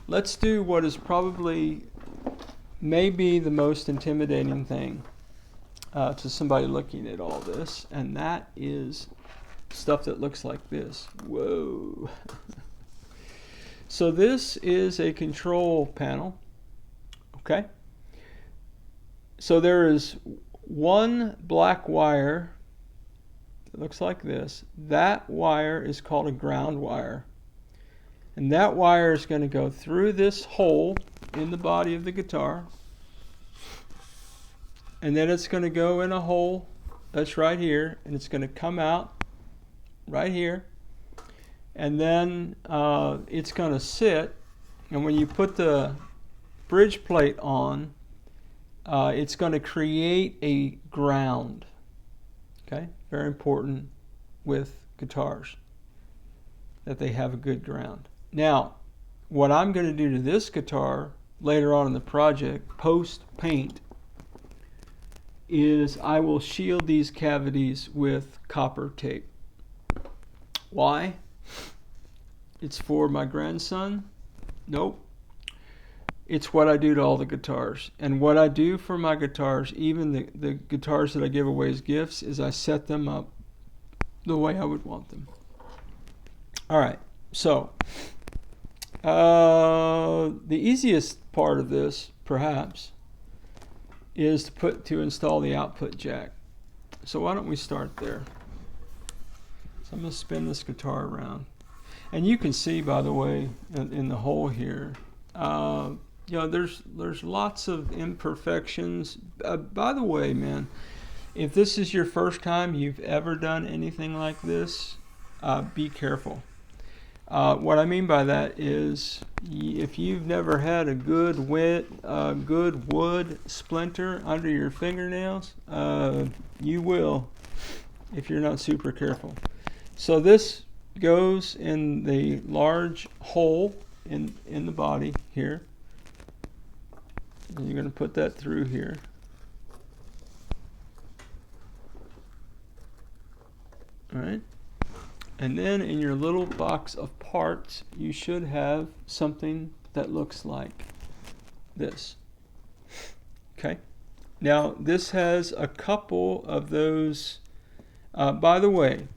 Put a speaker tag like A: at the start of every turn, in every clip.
A: let's do what is probably maybe the most intimidating thing to somebody looking at all this, and that is stuff that looks like this. Whoa. So this is a control panel, okay? So there is one black wire that looks like this. That wire is called a ground wire. And that wire is going to go through this hole in the body of the guitar. And then it's going to go in a hole that's right here. And it's going to come out right here. And then it's going to sit. And when you put the bridge plate on, it's going to create a ground. Okay? Very important with guitars, that they have a good ground. Now, what I'm going to do to this guitar later on in the project, post-paint, is I will shield these cavities with copper tape. Why? It's for my grandson? Nope. It's what I do to all the guitars. And what I do for my guitars, even the guitars that I give away as gifts, is I set them up the way I would want them. All right, so the easiest part of this, perhaps, is to install the output jack. So why don't we start there? So I'm going to spin this guitar around. And you can see, by the way, in the hole here, you know, there's lots of imperfections. By the way, man, if this is your first time you've ever done anything like this, be careful. What I mean by that is, if you've never had a good wood splinter under your fingernails, you will if you're not super careful. So this goes in the large hole in the body here. And you're going to put that through here. All right. And then in your little box of parts, you should have something that looks like this. Okay. Now, this has a couple of those. By the way,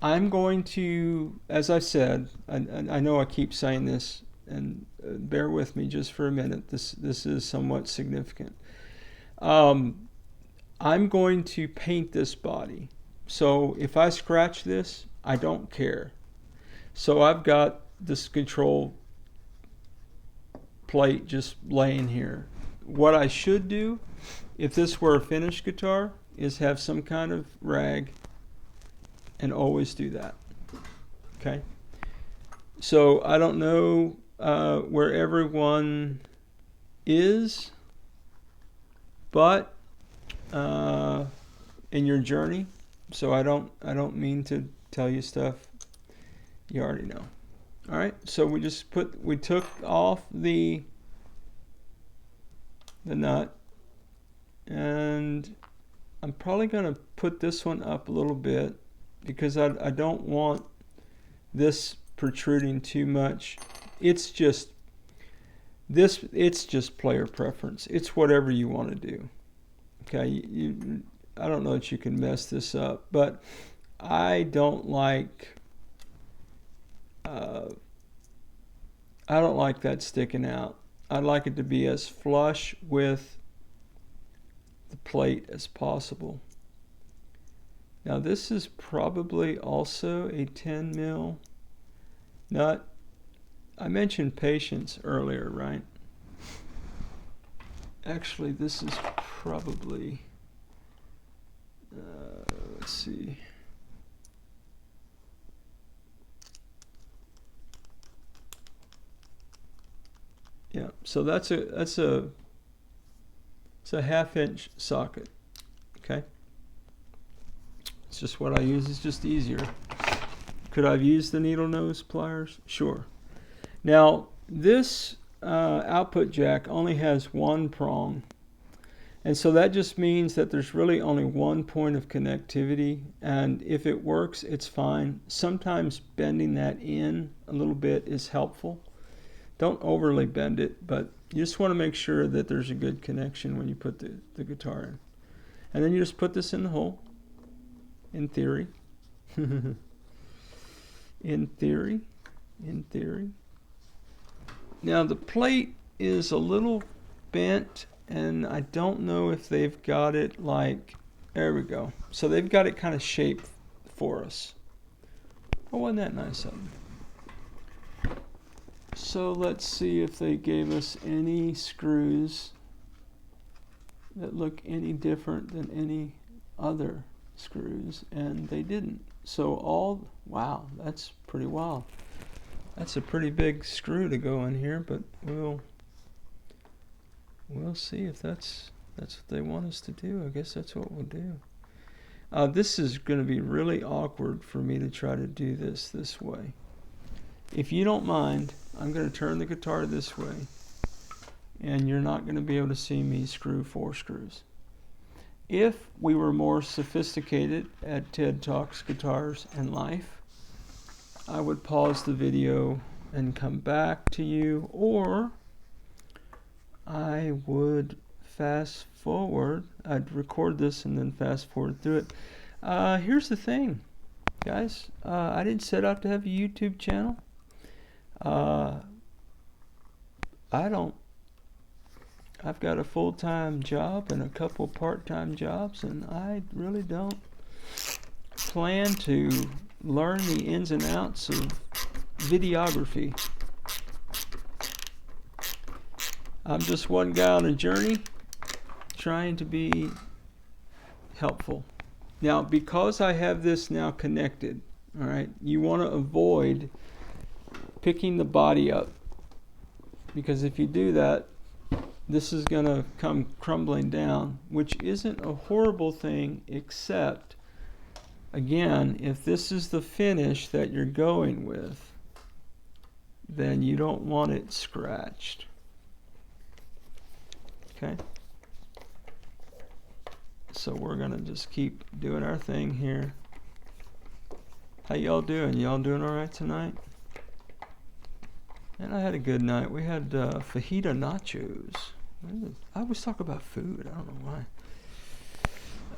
A: I'm going to, as I said, I know I keep saying this, and bear with me just for a minute. This is somewhat significant. I'm going to paint this body. So if I scratch this, I don't care. So I've got this control plate just laying here. What I should do, if this were a finished guitar, is have some kind of rag and always do that. Okay? So I don't know where everyone is, but in your journey, so I don't mean to tell you stuff you already know. All right, so we took off the nut, and I'm probably going to put this one up a little bit because I don't want this protruding too much. It's just player preference. It's whatever you want to do. Okay, I don't know that you can mess this up, but I don't like that sticking out. I'd like it to be as flush with the plate as possible. Now this is probably also a 10 mil nut. I mentioned patience earlier, right? Actually, this is probably, let's see. Yeah, so it's a 1/2-inch socket. Okay. It's just what I use. It's just easier. Could I have used the needle nose pliers? Sure. Now this output jack only has one prong, and so that just means that there's really only one point of connectivity, and if it works, it's fine. Sometimes bending that in a little bit is helpful. Don't overly bend it, but you just want to make sure that there's a good connection when you put the guitar in. And then you just put this in the hole, in theory. In theory. Now the plate is a little bent, and I don't know if they've got it like, there we go. So they've got it kind of shaped for us. Oh, wasn't that nice of them? So let's see if they gave us any screws that look any different than any other screws, and they didn't. So wow, that's pretty wild. That's a pretty big screw to go in here, but we'll see if that's what they want us to do. I guess that's what we'll do. This is going to be really awkward for me to try to do this way. If you don't mind, I'm going to turn the guitar this way, and you're not going to be able to see me screw 4 screws. If we were more sophisticated at TED Talks, Guitars, and Life, I would pause the video and come back to you, or I would fast forward. I'd record this and then fast forward through it. Here's the thing, guys. I didn't set out to have a YouTube channel. I've got a full-time job and a couple part-time jobs, and I really don't plan to learn the ins and outs of videography. I'm just one guy on a journey trying to be helpful. Now, because I have this now connected, all right, you want to avoid picking the body up, because if you do that, this is going to come crumbling down, which isn't a horrible thing, except, again, if this is the finish that you're going with, then you don't want it scratched. Okay? So we're going to just keep doing our thing here. How y'all doing? Y'all doing all right tonight? And I had a good night. We had fajita nachos. I always talk about food. I don't know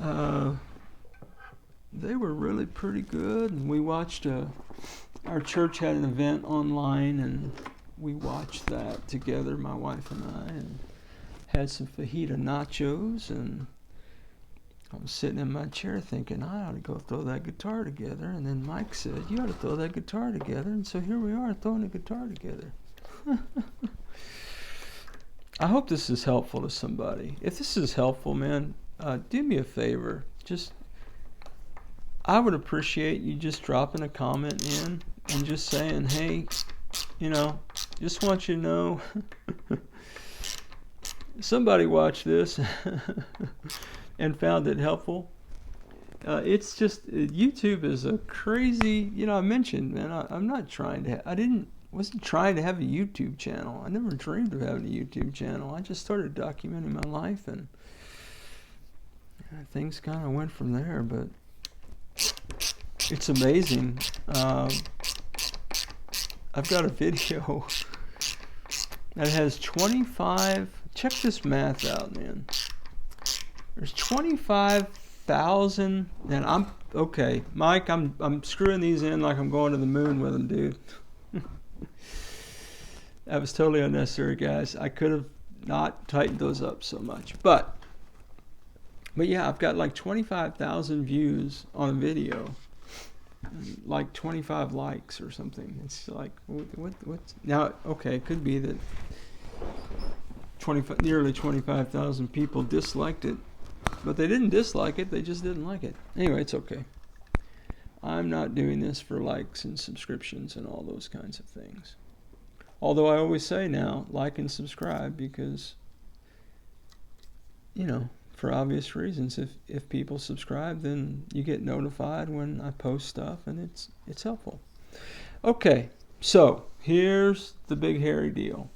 A: why. They were really pretty good. And we watched, our church had an event online, and we watched that together, my wife and I, and had some fajita nachos. And I was sitting in my chair thinking, I ought to go throw that guitar together. And then Mike said, you ought to throw that guitar together. And so here we are throwing the guitar together. I hope this is helpful to somebody. If this is helpful, man, do me a favor. I would appreciate you just dropping a comment in and just saying, hey, just want you to know somebody watched this and found it helpful. It's just, YouTube is a crazy, I mentioned, man, I'm not trying to, wasn't trying to have a YouTube channel. I never dreamed of having a YouTube channel. I just started documenting my life, and things kind of went from there, but it's amazing. I've got a video that has 25, check this math out, man. There's 25,000, and okay, Mike, I'm screwing these in like I'm going to the moon with them, dude. That was totally unnecessary, guys. I could have not tightened those up so much. But yeah, I've got like 25,000 views on a video, like 25 likes or something. It's like, what's now? Okay, it could be that nearly 25,000 people disliked it, but they didn't dislike it. They just didn't like it. Anyway, it's okay. I'm not doing this for likes and subscriptions and all those kinds of things. Although I always say now, like and subscribe, because, for obvious reasons, if people subscribe, then you get notified when I post stuff, and it's helpful. Okay, so here's the big hairy deal.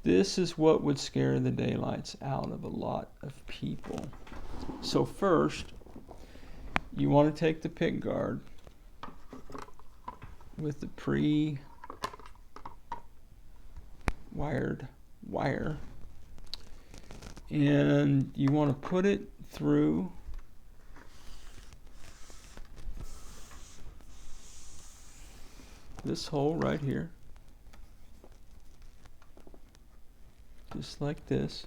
A: This is what would scare the daylights out of a lot of people. So first, you want to take the Pickguard with the wired wire, and you want to put it through this hole right here, just like this.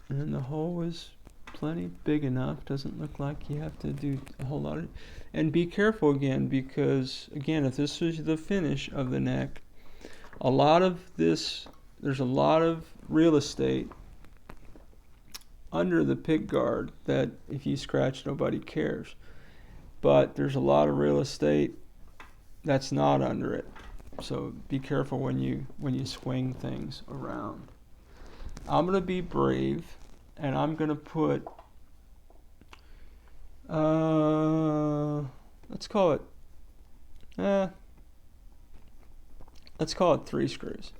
A: And the hole is plenty big enough. Doesn't look like you have to do a whole lot of. And be careful again, because again, if this is the finish of the neck, a lot of this, there's a lot of real estate under the pickguard that if you scratch, nobody cares. But there's a lot of real estate that's not under it. So be careful when you swing things around. I'm going to be brave, and I'm going to put, let's call it 3 screws.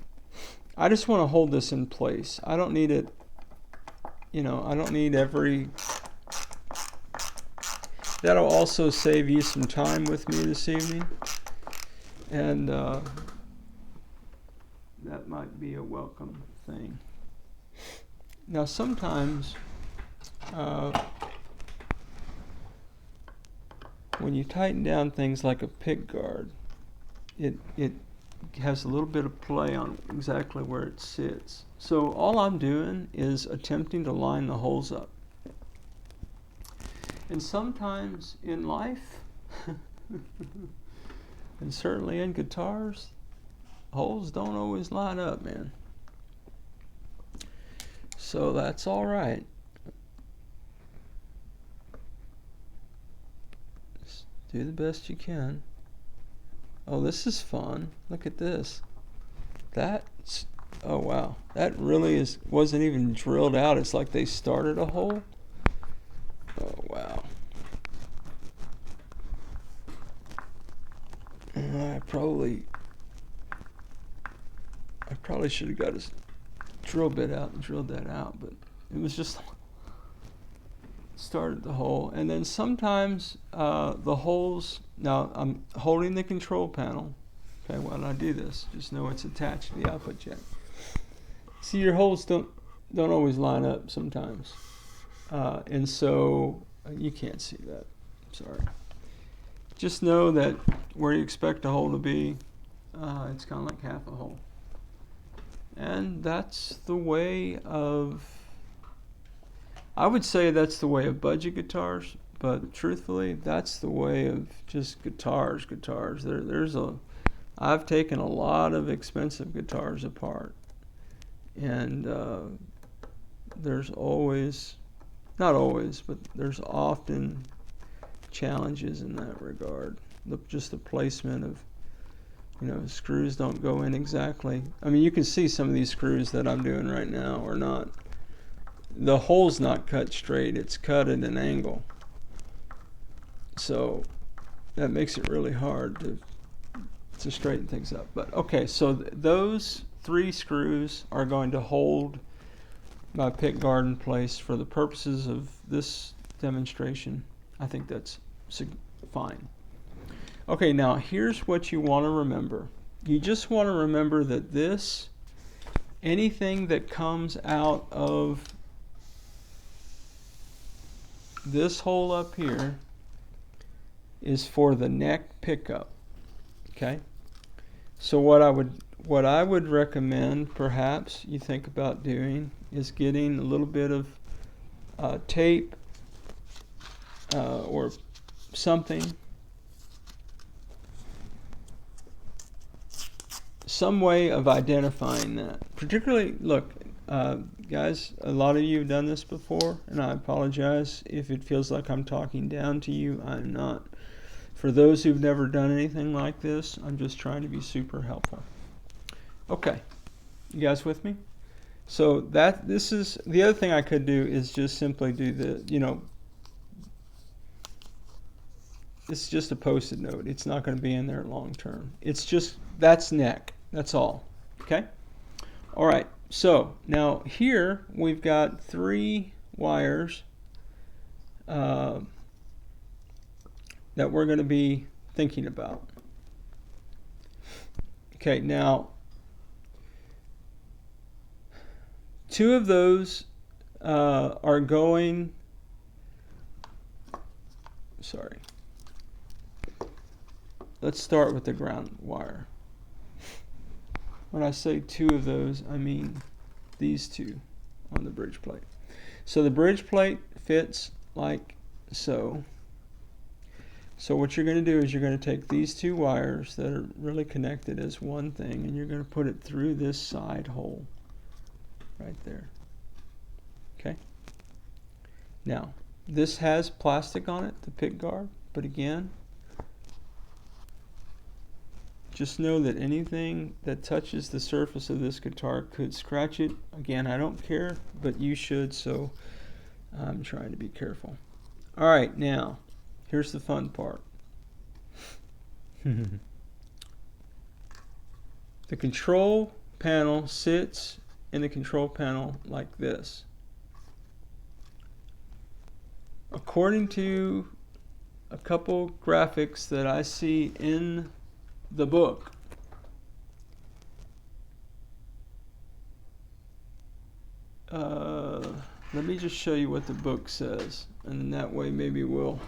A: I just want to hold this in place. I don't need it, I don't need every. That'll also save you some time with me this evening, and that might be a welcome thing. Now sometimes when you tighten down things like a pickguard, it has a little bit of play on exactly where it sits. So all I'm doing is attempting to line the holes up. And sometimes in life, and certainly in guitars, holes don't always line up, man. So that's all right. Just do the best you can. Oh, this is fun. Look at this. Oh wow. That really wasn't even drilled out. It's like they started a hole. Oh wow. I probably should have got a drill bit out and drilled that out, but it was just started the hole. And then sometimes the holes, now I'm holding the control panel. Okay, while I do this, just know it's attached to the output jack. See, your holes don't always line up sometimes. And so you can't see that. Sorry. Just know that where you expect a hole to be, it's kind of like half a hole. And that's the way of, I would say that's the way of budget guitars, but truthfully, that's the way of just guitars. I've taken a lot of expensive guitars apart, and there's always, not always, but there's often challenges in that regard. Just the placement of, screws don't go in exactly. I mean, you can see some of these screws that I'm doing right now are not, the hole's not cut straight, it's cut at an angle. So that makes it really hard to straighten things up. But okay, so those 3 screws are going to hold my pickguard in place for the purposes of this demonstration. I think that's fine. Okay, now here's what you want to remember. You just want to remember that anything that comes out of this hole up here is for the neck pickup. Okay? So what I would recommend, perhaps you think about doing, is getting a little bit of tape or something, some way of identifying that. Particularly, look, guys, a lot of you have done this before, and I apologize if it feels like I'm talking down to you. I'm not. For those who've never done anything like this, I'm just trying to be super helpful. Okay, you guys with me? So this is the other thing I could do is just simply do the, it's just a post-it note. It's not going to be in there long term. It's just, that's neck. That's all. Okay? All right. So now here we've got 3 wires that we're going to be thinking about. Okay, now two of those are going, sorry, let's start with the ground wire. When I say two of those, I mean these two on the bridge plate. So the bridge plate fits like so. So what you're going to do is you're going to take these two wires that are really connected as one thing, and you're going to put it through this side hole right there. Okay. Now, this has plastic on it, the Pickguard, but again, just know that anything that touches the surface of this guitar could scratch it. Again, I don't care, but you should, so I'm trying to be careful. All right, now, here's the fun part. The control panel sits in the control panel like this. According to a couple graphics that I see in the book, let me just show you what the book says, and that way maybe we'll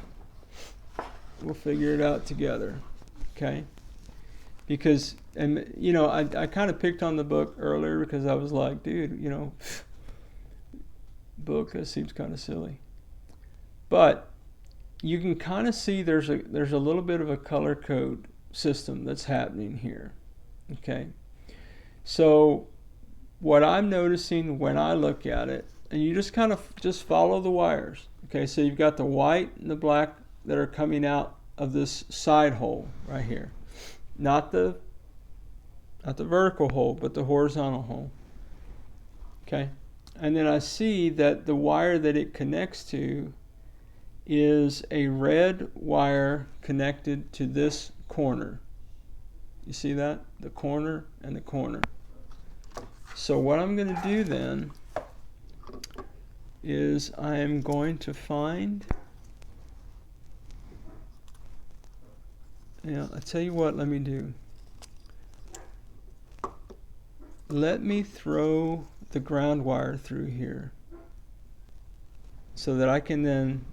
A: figure it out together. Okay, because, and you know, I kind of picked on the book earlier because I was like, dude, you know, book, that seems kind of silly. But you can kind of see there's a little bit of a color code system that's happening here. Okay, so what I'm noticing when I look at it, and you just kind of just follow the wires. Okay, so you've got the white and the black that are coming out of this side hole right here, not the vertical hole, but the horizontal hole. Okay, and then I see that the wire that it connects to is a red wire connected to this corner. You see that? The corner and the corner. So what I'm going to do then is I am going to find, I'll tell you what, let me do. Let me throw the ground wire through here so that I can then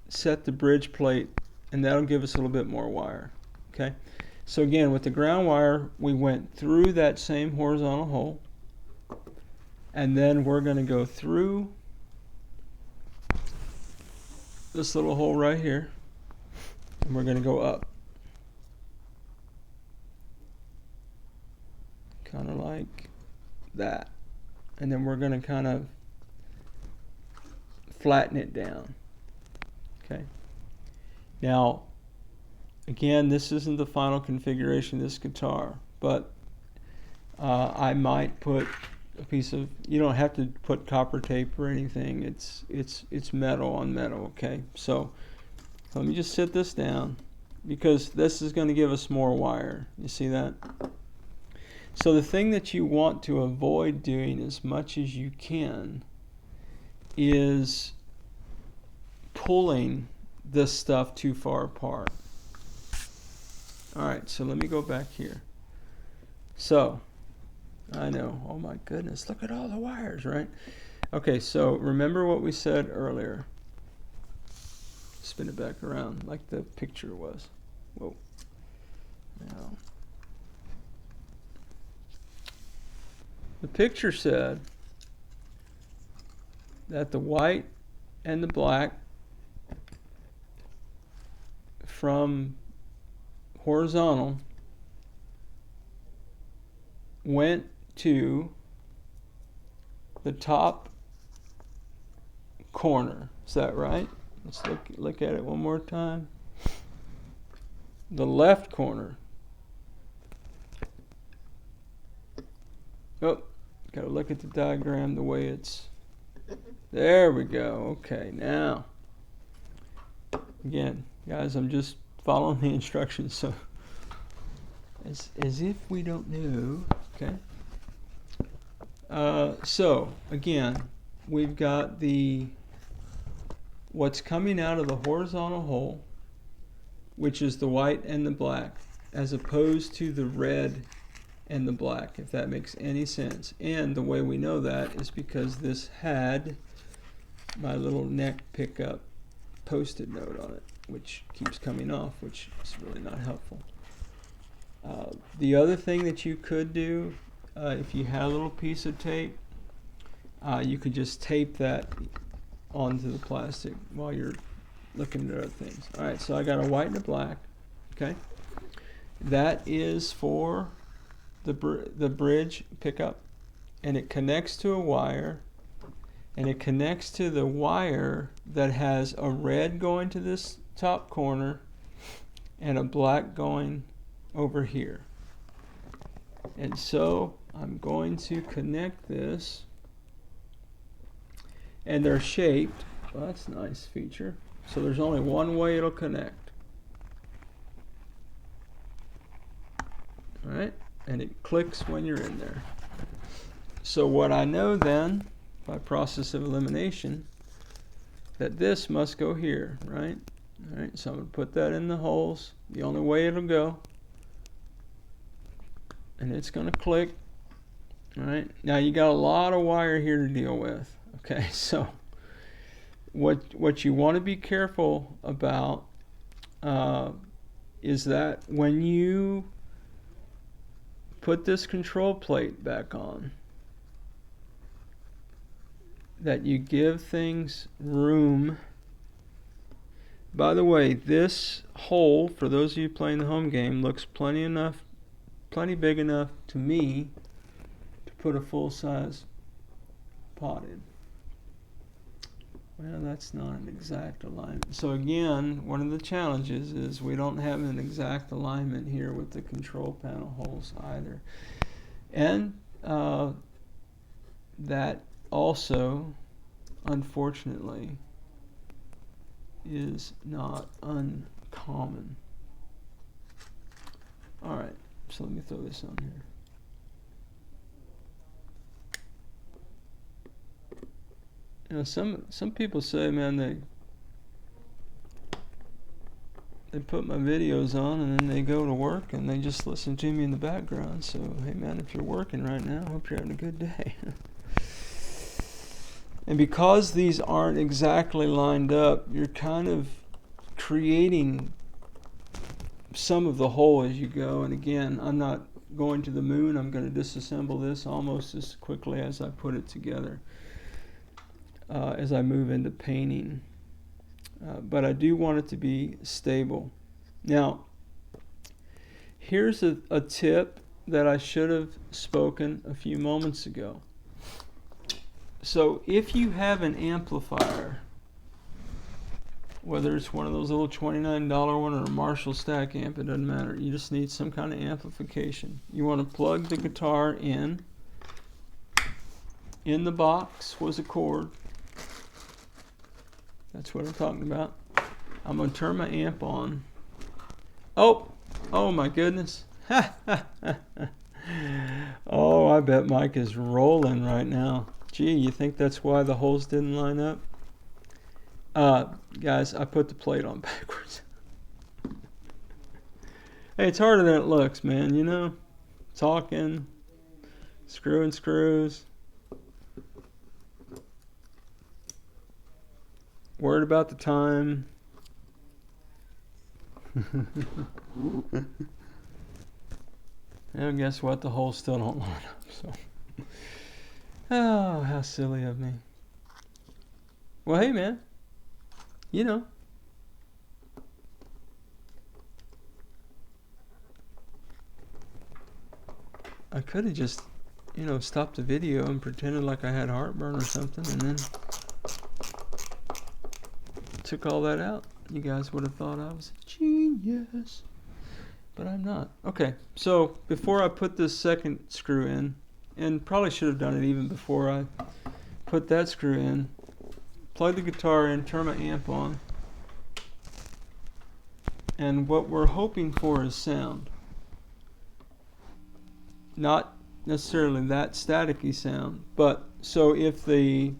A: set the bridge plate, and that'll give us a little bit more wire. Okay, so again, with the ground wire, we went through that same horizontal hole, and then we're going to go through this little hole right here, and we're going to go up, kind of like that, and then we're going to kind of flatten it down. Okay, now again, this isn't the final configuration of this guitar, but I might put a piece of, you don't have to put copper tape or anything, it's metal on metal. Okay, so let me just sit this down because this is going to give us more wire. You see that? So the thing that you want to avoid doing as much as you can is pulling this stuff too far apart. Alright, so let me go back here. So, I know, oh my goodness, look at all the wires, right? Okay, so remember what we said earlier. Spin it back around like the picture was. Whoa. Now, the picture said that the white and the black from horizontal went to the top corner. Is that right? Let's look at it one more time. The left corner. Oh, gotta look at the diagram the way it's. There we go. Okay, now again, guys, I'm just following the instructions, so as if we don't know. Okay. So again, we've got what's coming out of the horizontal hole, which is the white and the black, as opposed to the red and the black, if that makes any sense. And the way we know that is because this had my little neck pickup post-it note on it, which keeps coming off, which is really not helpful. The other thing that you could do, if you had a little piece of tape, you could just tape that onto the plastic while you're looking at other things. Alright, so I got a white and a black. Okay, that is for the bridge pickup, and it connects to a wire, and it connects to the wire that has a red going to this top corner and a black going over here. And so I'm going to connect this, and they're shaped. Well, that's a nice feature. So there's only one way it'll connect. Alright, and it clicks when you're in there. So what I know then, by process of elimination, that this must go here, right? Alright, so I'm going to put that in the holes, the only way it'll go. And it's going to click. Alright, now you got a lot of wire here to deal with. Okay, so what you want to be careful about is that when you put this control plate back on, that you give things room. By the way, this hole, for those of you playing the home game, looks plenty big enough to me to put a full-size pot in. Well, that's not an exact alignment. So again, one of the challenges is we don't have an exact alignment here with the control panel holes either. And that also, unfortunately, is not uncommon. Alright, so let me throw this on here. You know, some people say, man, they put my videos on and then they go to work and they just listen to me in the background. So, hey man, if you're working right now, I hope you're having a good day. And because these aren't exactly lined up, you're kind of creating some of the hole as you go. And again, I'm not going to the moon. I'm going to disassemble this almost as quickly as I put it together. As I move into painting, but I do want it to be stable. Now, here's a tip that I should have spoken a few moments ago. So if you have an amplifier, whether it's one of those little $29 one or a Marshall stack amp, it doesn't matter. You just need some kind of amplification. You want to plug the guitar in. In the box was a cord. That's what I'm talking about. I'm going to turn my amp on. Oh my goodness. Oh, I bet Mike is rolling right now. Gee, you think that's why the holes didn't line up? Guys, I put the plate on backwards. Hey, it's harder than it looks, man, you know? Talking, screwing screws. Worried about the time. And guess what? The holes still don't line up. So, oh, how silly of me. Well, hey, man. You know. I could have just, you know, stopped the video and pretended like I had heartburn or something, and then took all that out. You guys would have thought I was a genius, but I'm not. Okay, so before I put this second screw in, and probably should have done it even before I put that screw in, plug the guitar in, turn my amp on, and what we're hoping for is sound. Not necessarily that staticky sound, but so if the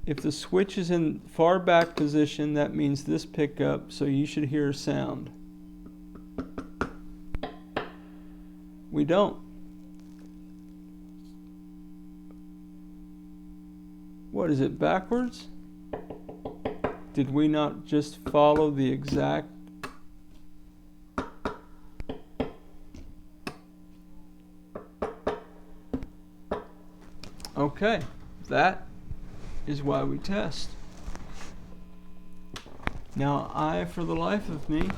A: If the switch is in far back position, that means this pickup, so you should hear sound. We don't. What is it, backwards? Did we not just follow the exact... Okay, that is why we test. Now, for the life of me,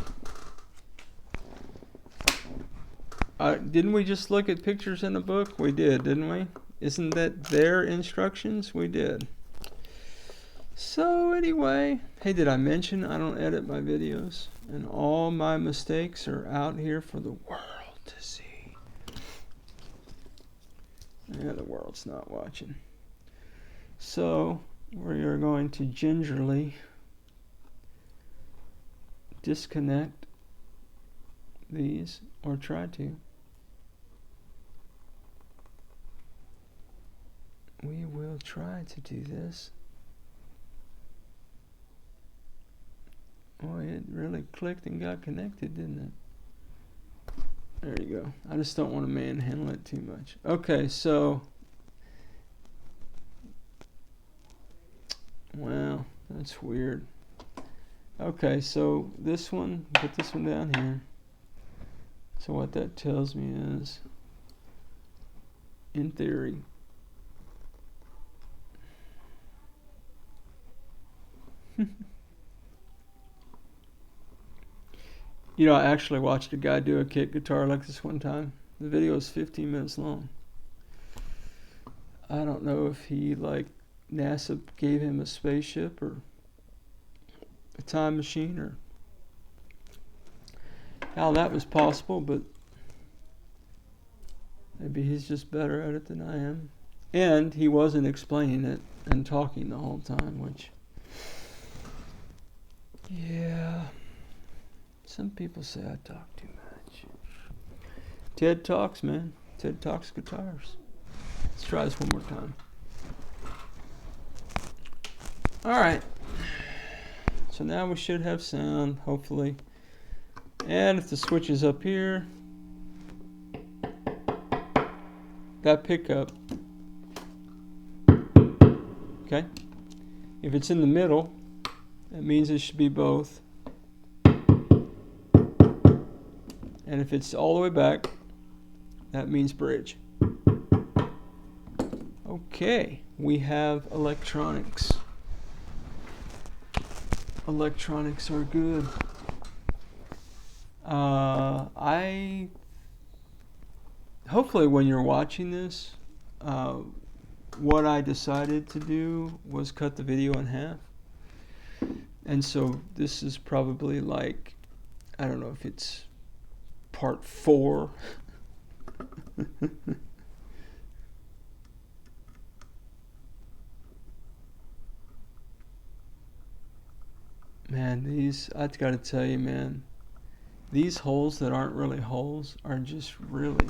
A: didn't we just look at pictures in a book? We did, didn't we? Isn't that their instructions? We did. So anyway, hey, did I mention I don't edit my videos? And all my mistakes are out here for the world to see. Yeah, the world's not watching. So we are going to gingerly disconnect these, or try to. We will try to do this. Boy, it really clicked and got connected, didn't it? There you go. I just don't want to manhandle it too much. Okay, so... Wow, that's weird. Okay, so this one, put this one down here. So what that tells me is, in theory, you know, I actually watched a guy do a kick guitar like this one time. The video is 15 minutes long. I don't know if he, like, NASA gave him a spaceship or a time machine or how that was possible, but maybe he's just better at it than I am. And he wasn't explaining it and talking the whole time, which, yeah, some people say I talk too much. TED Talks, man. TED Talks guitars. Let's try this one more time. Alright. So now we should have sound, hopefully. And if the switch is up here, that pickup. Okay. If it's in the middle, that means it should be both. And if it's all the way back, that means bridge. Okay, we have electronics. Electronics are good. Hopefully when you're watching this, what I decided to do was cut the video in half. And so this is probably like, I don't know if it's part 4. Man, these, I've got to tell you, man, these holes that aren't really holes are just really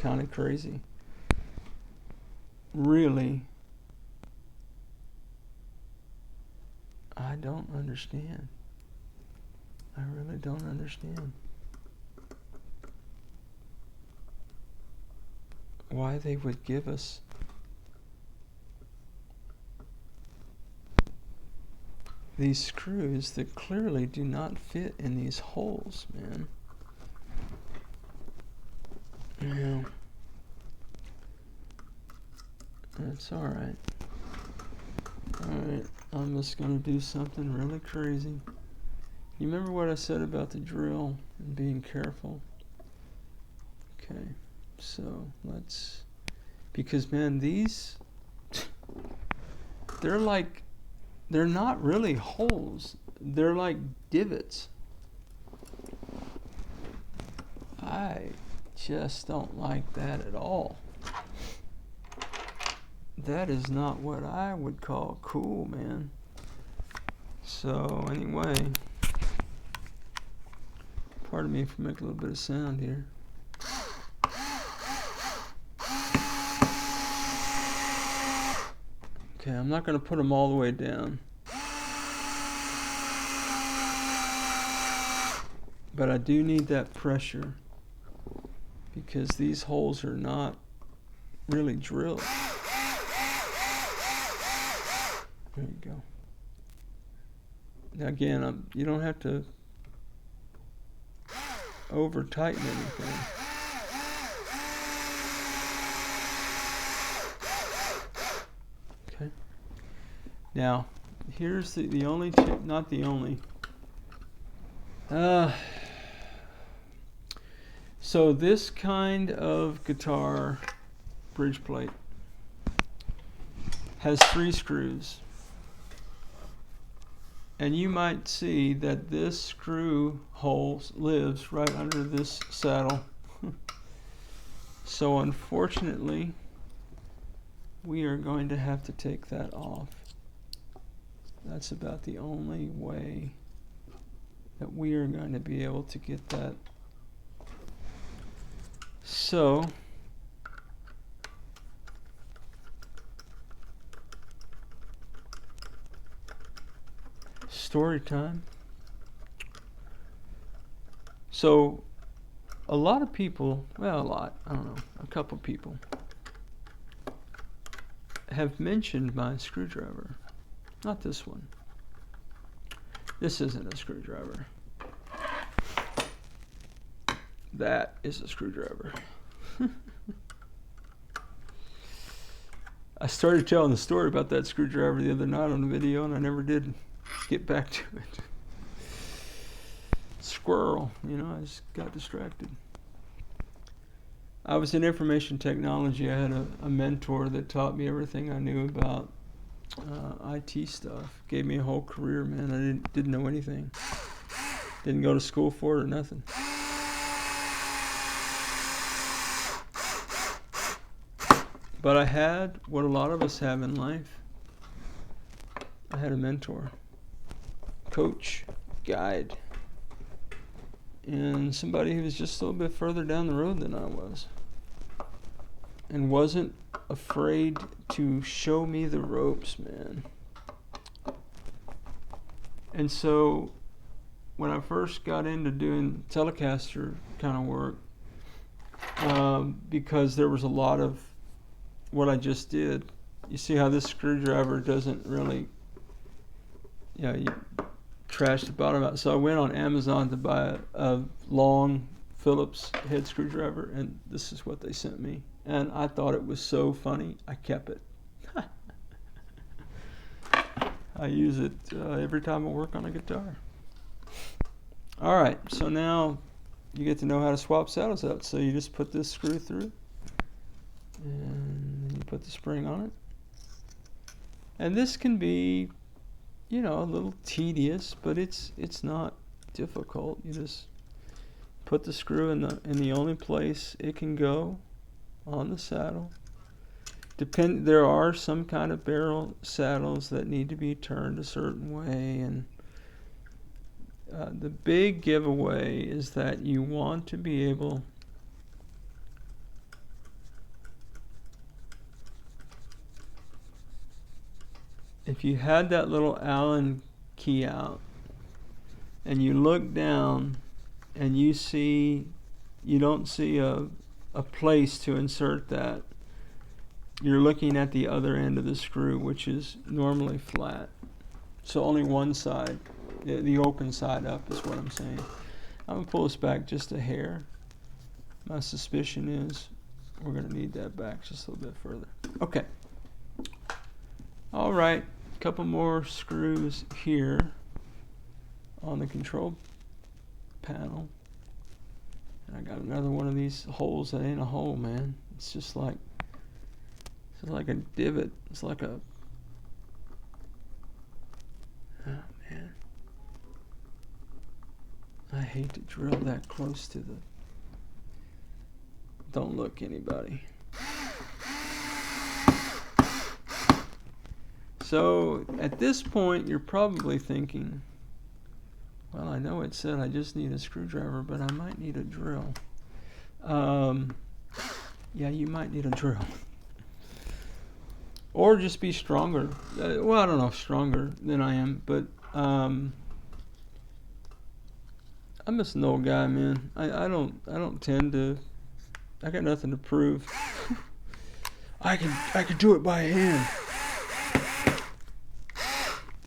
A: kind of crazy. Really, I don't understand. I really don't understand why they would give us these screws that clearly do not fit in these holes, man. Yeah. That's alright. Alright, I'm just gonna do something really crazy. You remember what I said about the drill and being careful? Okay, so let's, because man, these, they're like, they're not really holes. They're like divots. I just don't like that at all. That is not what I would call cool, man. So anyway, pardon me if I make a little bit of sound here. Okay, I'm not going to put them all the way down. But I do need that pressure because these holes are not really drilled. There you go. Now again, you don't have to over tighten anything. Okay. Now, here's the only tip, not the only. So this kind of guitar bridge plate has 3 screws. And you might see that this screw hole lives right under this saddle. So unfortunately, we are going to have to take that off. That's about the only way that we are going to be able to get that. So story time. So a lot of people, well, a lot, I don't know, a couple people have mentioned my screwdriver. Not this one. This isn't a screwdriver. That is a screwdriver. I started telling the story about that screwdriver the other night on the video, and I never did get back to it. Squirrel, you know, I just got distracted. I was in information technology. I had a mentor that taught me everything I knew about IT stuff. Gave me a whole career, man. I didn't know anything. Didn't go to school for it or nothing. But I had what a lot of us have in life. I had a mentor, coach, guide, and somebody who was just a little bit further down the road than I was, and wasn't afraid to show me the ropes, man. And so when I first got into doing Telecaster kind of work, because there was a lot of what I just did, you see how this screwdriver doesn't really, you trash the bottom out. So I went on Amazon to buy a long Phillips head screwdriver, and this is what they sent me. And I thought it was so funny, I kept it. I use it every time I work on a guitar. All right, so now you get to know how to swap saddles out. So you just put this screw through, and you put the spring on it. And this can be, you know, a little tedious, but it's not difficult. You just put the screw in the only place it can go on the saddle. There are some kind of barrel saddles that need to be turned a certain way, and the big giveaway is that you want to be able if you had that little Allen key out and you look down and you don't see a place to insert that, you're looking at the other end of the screw, which is normally flat. So only one side, the open side up is what I'm saying. I'm going to pull this back just a hair. My suspicion is we're going to need that back just a little bit further. Okay. All right. A couple more screws here on the control panel. And I got another one of these holes that ain't a hole, man. It's just like a divot. It's like a, oh man, I hate to drill that close to the, don't look anybody. So at this point you're probably thinking, well, I know it said I just need a screwdriver, but I might need a drill. Yeah, you might need a drill. or just be stronger. Well, I don't know if stronger than I am, but I'm just an old guy, man. I don't tend to. I got nothing to prove. I can do it by hand.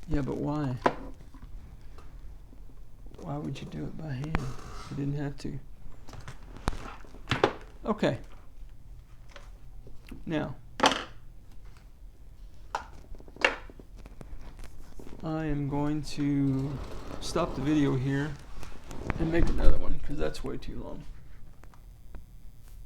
A: Yeah, but why? Why would you do it by hand? You didn't have to. Okay. Now, I am going to stop the video here and make another one because that's way too long.